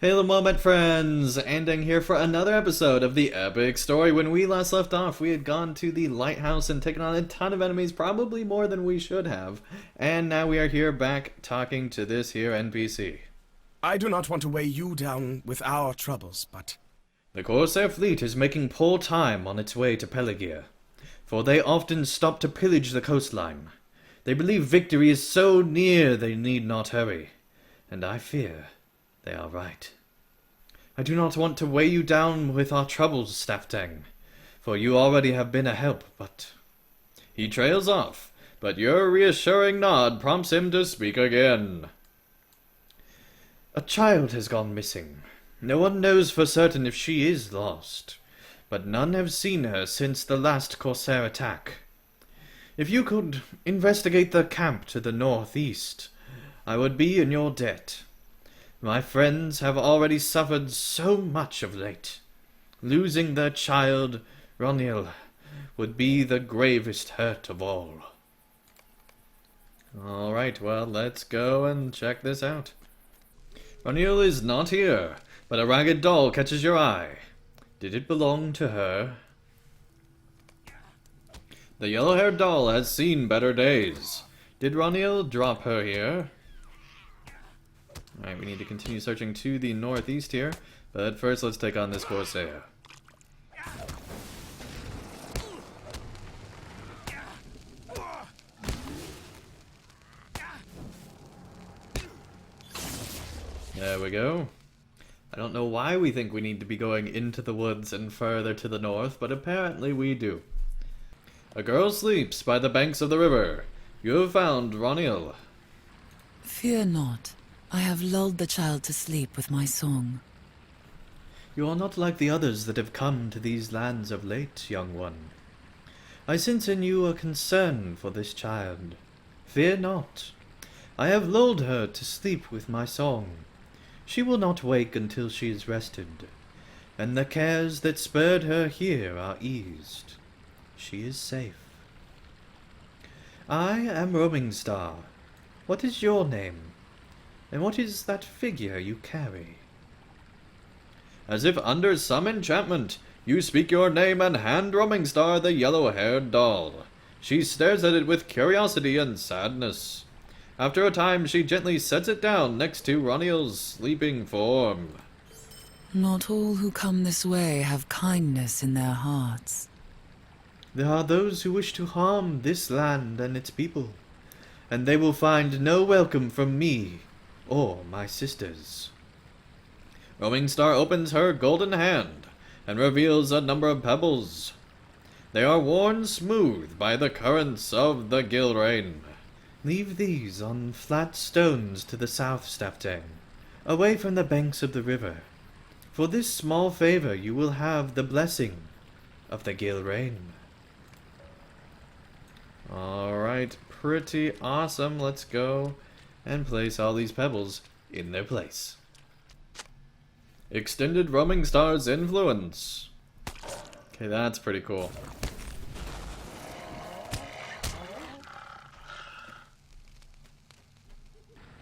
Hello, Moment friends! Ending here for another episode of the epic story. When we last left off, we had gone to the lighthouse and taken on a ton of enemies, probably more than we should have. And now we are here back talking to this here NPC. I do not want to weigh you down with our troubles, but... The Corsair fleet is making poor time on its way to Pelagia, for they often stop to pillage the coastline. They believe victory is so near they need not hurry, and I fear they are right. I do not want to weigh you down with our troubles, Staftang, for you already have been a help, but... He trails off, but your reassuring nod prompts him to speak again. A child has gone missing. No one knows for certain if she is lost, but none have seen her since the last Corsair attack. If you could investigate the camp to the northeast, I would be in your debt. My friends have already suffered so much of late. Losing their child, Roniel, would be the gravest hurt of all. Alright, well, let's go and check this out. Roniel is not here, but a ragged doll catches your eye. Did it belong to her? The yellow-haired doll has seen better days. Did Roniel drop her here? Alright, we need to continue searching to the northeast here, but first let's take on this Corsair. There we go. I don't know why we think we need to be going into the woods and further to the north, but apparently we do. A girl sleeps by the banks of the river. You have found Roniel. Fear not. I have lulled the child to sleep with my song. You are not like the others that have come to these lands of late, young one. I sense in you a concern for this child. Fear not. I have lulled her to sleep with my song. She will not wake until she is rested, and the cares that spurred her here are eased. She is safe. I am Roaming Star. What is your name? And what is that figure you carry? As if under some enchantment, you speak your name and hand Roaming Star the yellow-haired doll. She stares at it with curiosity and sadness. After a time, she gently sets it down next to Roniel's sleeping form. Not all who come this way have kindness in their hearts. There are those who wish to harm this land and its people, and they will find no welcome from me or my sisters. Roaming Star opens her golden hand and reveals a number of pebbles. They are worn smooth by the currents of the Gilrain. Leave these on flat stones to the south, Staftang, away from the banks of the river. For this small favor you will have the blessing of the Gilrain. Alright, pretty awesome. Let's go and place all these pebbles in their place. Extended Roaming Star's influence. Okay, that's pretty cool.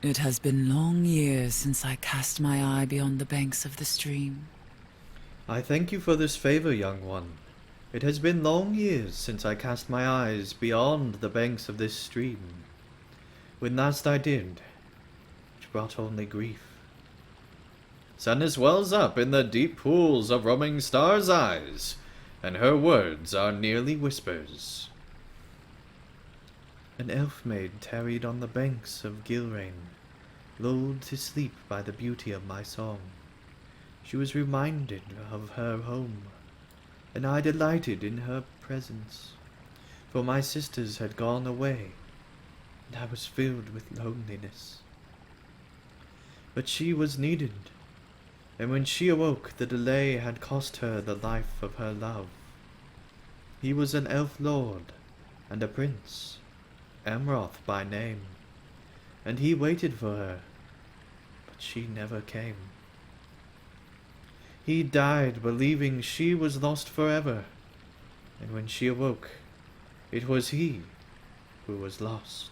It has been long years since I cast my eye beyond the banks of the stream. I thank you for this favor, young one. It has been long years since I cast my eyes beyond the banks of this stream. When last I did, it brought only grief. Sadness wells up in the deep pools of Roaming Star's eyes, and her words are nearly whispers. An elf maid tarried on the banks of Gilrain, lulled to sleep by the beauty of my song. She was reminded of her home, and I delighted in her presence, for my sisters had gone away, and I was filled with loneliness. But she was needed, and when she awoke, the delay had cost her the life of her love. He was an elf lord and a prince, Amroth by name, and he waited for her, but she never came. He died believing she was lost forever, and when she awoke, it was he who was lost.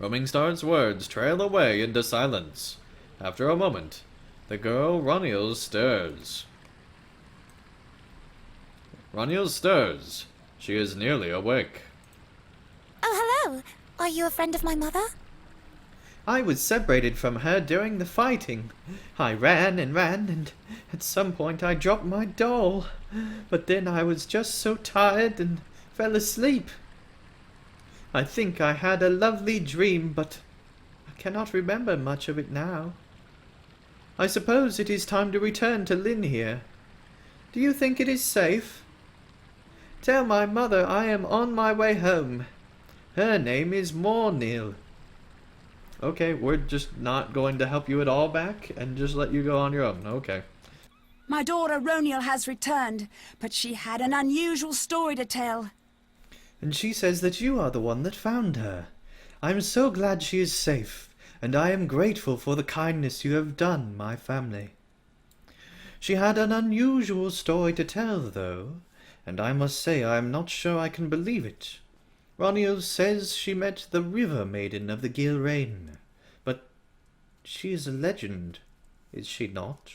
Roaming Star's words trail away into silence, After a moment, the girl Roniel stirs. Roniel stirs. She is nearly awake. Oh, hello. Are you a friend of my mother? I was separated from her during the fighting. I ran, and at some point I dropped my doll. But then I was just so tired and fell asleep. I think I had a lovely dream, but I cannot remember much of it now. I suppose it is time to return to Lynn here. Do you think it is safe? Tell my mother I am on my way home. Her name is Mornil. Okay, we're just not going to help you at all back and just let you go on your own. Okay. My daughter Roniel has returned, but she had an unusual story to tell. And she says that you are the one that found her. I am so glad she is safe, and I am grateful for the kindness you have done my family. She had an unusual story to tell, though, and I must say I am not sure I can believe it. Roniel says she met the River Maiden of the Gilrain, but she is a legend, is she not?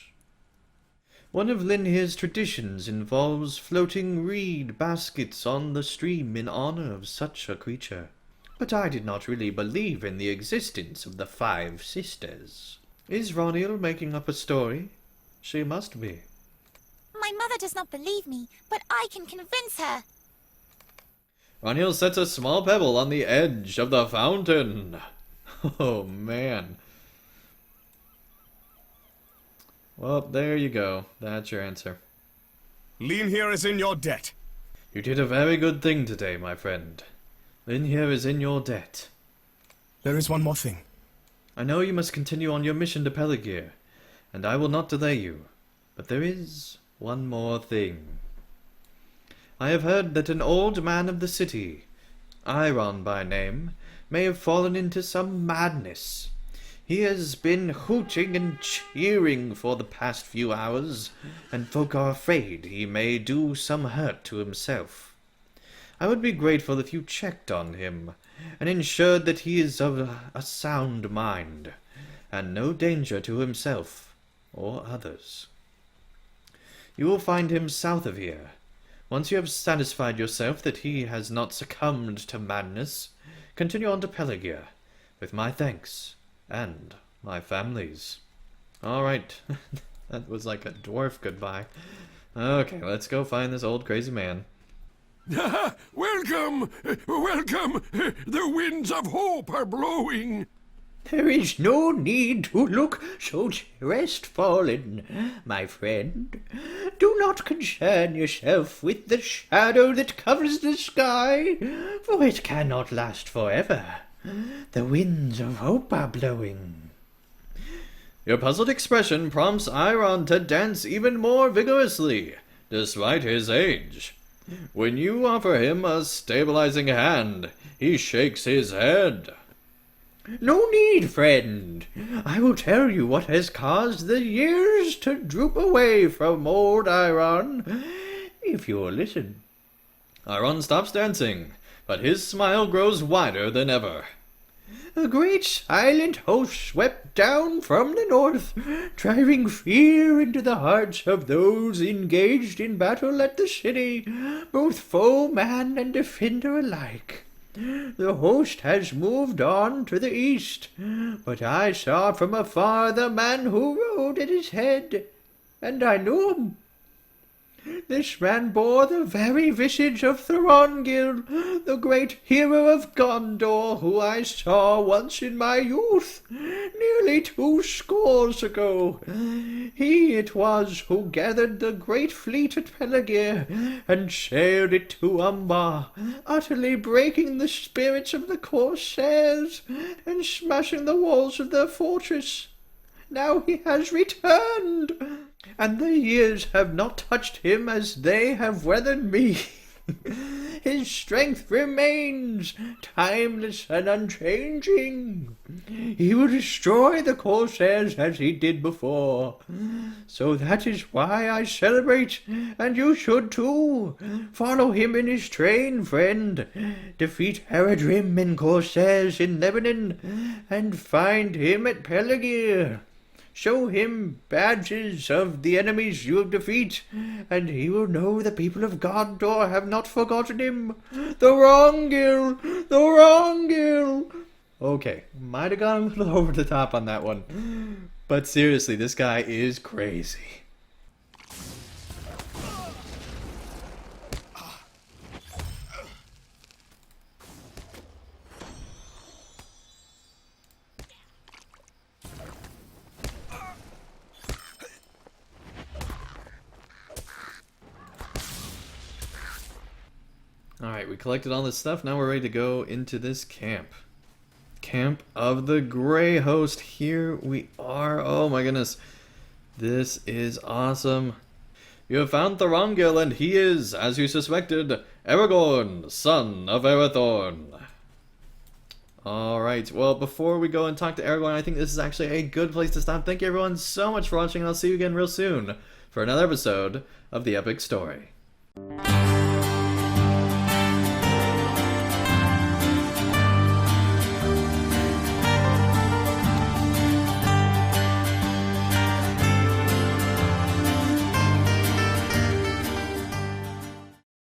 One of Linhir's traditions involves floating reed baskets on the stream in honor of such a creature. But I did not really believe in the existence of the Five Sisters. Is Roniel making up a story? She must be. My mother does not believe me, but I can convince her. Roniel sets a small pebble on the edge of the fountain. Oh, man. Well, there you go. That's your answer. Linhir is in your debt. You did a very good thing today, my friend. Linhir is in your debt. There is one more thing. I know you must continue on your mission to Peligir, and I will not delay you. But there is one more thing. I have heard that an old man of the city, Iron by name, may have fallen into some madness. He has been hooting and cheering for the past few hours, and folk are afraid he may do some hurt to himself. I would be grateful if you checked on him, and ensured that he is of a sound mind, and no danger to himself or others. You will find him south of here. Once you have satisfied yourself that he has not succumbed to madness, continue on to Peligir, with my thanks, and my family's. All right. That was like a dwarf goodbye. Okay, let's go find this old crazy man. Welcome! Welcome! The winds of hope are blowing! There is no need to look so crestfallen, my friend. Do not concern yourself with the shadow that covers the sky, for it cannot last forever. The winds of hope are blowing. Your puzzled expression prompts Iron to dance even more vigorously, despite his age. When you offer him a stabilizing hand, he shakes his head. No need, friend. I will tell you what has caused the years to droop away from old Iron, if you will listen. Iron stops dancing, but his smile grows wider than ever. A great silent host swept down from the north, driving fear into the hearts of those engaged in battle at the city, both foeman and defender alike. The host has moved on to the east, but I saw from afar the man who rode at his head, and I knew him. This man bore the very visage of Thorongil, the great hero of Gondor, who I saw once in my youth, nearly 2 scores ago. He it was who gathered the great fleet at Peligir, and sailed it to Umbar, utterly breaking the spirits of the corsairs, and smashing the walls of their fortress. Now he has returned, and the years have not touched him as they have weathered me. His strength remains, timeless and unchanging. He will destroy the corsairs as he did before. So that is why I celebrate, and you should too. Follow him in his train, friend. Defeat Eredrim and corsairs in Lebanon, and find him at Peligir. Show him badges of the enemies you defeat, and he will know the people of Gondor have not forgotten him. The Wrongil! The Wrongil! Okay, might have gone a little over the top on that one. But seriously, this guy is crazy. Alright, we collected all this stuff. Now we're ready to go into this camp. Camp of the Grey Host. Here we are. Oh my goodness. This is awesome. You have found Thorongil, and he is, as you suspected, Aragorn, son of Arathorn. Alright, well, before we go and talk to Aragorn, I think this is actually a good place to stop. Thank you everyone so much for watching, and I'll see you again real soon for another episode of The Epic Story.